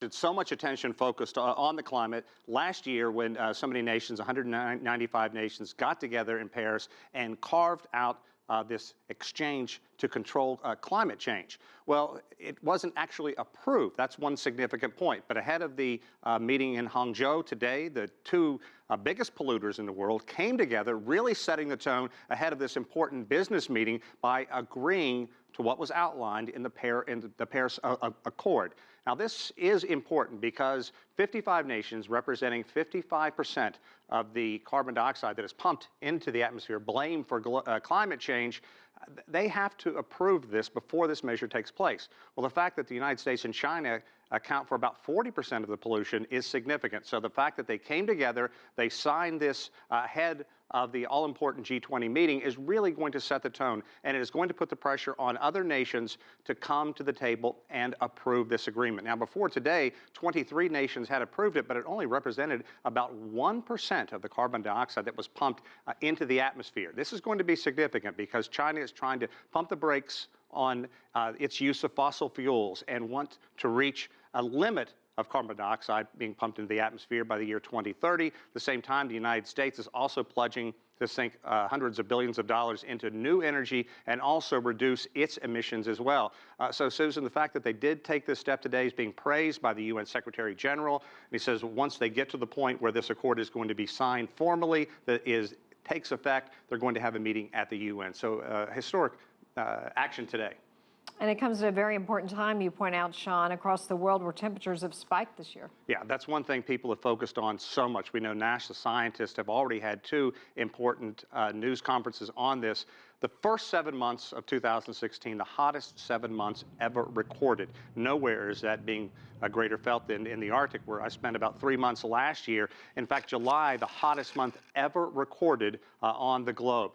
It's so much attention focused on the climate. Last year, when so many nations, 195 nations, got together in Paris and carved out this exchange to control climate change. Well, it wasn't actually approved. That's one significant point. But ahead of the meeting in Hangzhou today, the two biggest polluters in the world came together, really setting the tone ahead of this important business meeting by agreeing to what was outlined in the Paris Accord. Now, this is important because 55 nations representing 55% of the carbon dioxide that is pumped into the atmosphere, blamed for climate change, they have to approve this before this measure takes place. Well, the fact that the United States and China account for about 40% of the pollution is significant. So the fact that they came together, they signed this ahead of the all-important G20 meeting is really going to set the tone, and it is going to put the pressure on other nations to come to the table and approve this agreement. Now, before today, 23 nations had approved it, but it only represented about 1% of the carbon dioxide that was pumped into the atmosphere. This is going to be significant because China is trying to pump the brakes on its use of fossil fuels and want to reach a limit of carbon dioxide being pumped into the atmosphere by the year 2030. At the same time, the United States is also pledging to sink hundreds of billions of dollars into new energy and also reduce its emissions as well. So, Susan, the fact that they did take this step today is being praised by the UN Secretary General. And he says once they get to the point where this accord is going to be signed formally, takes effect, they're going to have a meeting at the UN. So historic action today. And it comes at a very important time, you point out, Sean, across the world where temperatures have spiked this year. Yeah, that's one thing people have focused on so much. We know NASA scientists have already had two important news conferences on this. The first 7 months of 2016, the hottest 7 months ever recorded. Nowhere is that being greater felt than in the Arctic, where I spent about 3 months last year. In fact, July, the hottest month ever recorded on the globe.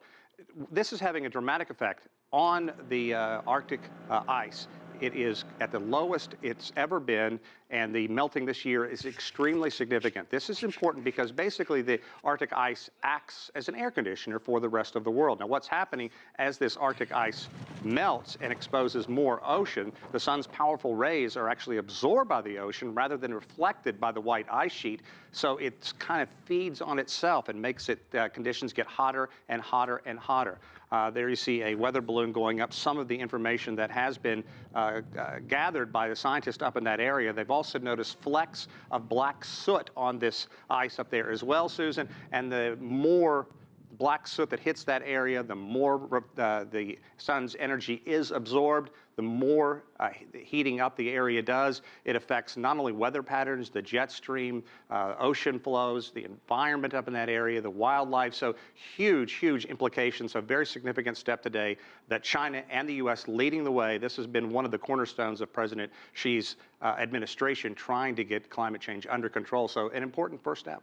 This is having a dramatic effect on the Arctic ice. It is at the lowest it's ever been, and the melting this year is extremely significant. This is important because basically the Arctic ice acts as an air conditioner for the rest of the world. Now, what's happening as this Arctic ice melts and exposes more ocean, the sun's powerful rays are actually absorbed by the ocean rather than reflected by the white ice sheet. So it kind of feeds on itself and makes it conditions get hotter and hotter and hotter. There you see a weather balloon going up. Some of the information that has been gathered by the scientists up in that area. They've also noticed flecks of black soot on this ice up there as well, Susan. And the more black soot that hits that area, the more the sun's energy is absorbed, the more heating up the area does. It affects not only weather patterns, the jet stream, ocean flows, the environment up in that area, the wildlife. So huge, huge implications. A very significant step today that China and the U.S. leading the way. This has been one of the cornerstones of President Xi's administration trying to get climate change under control. So an important first step.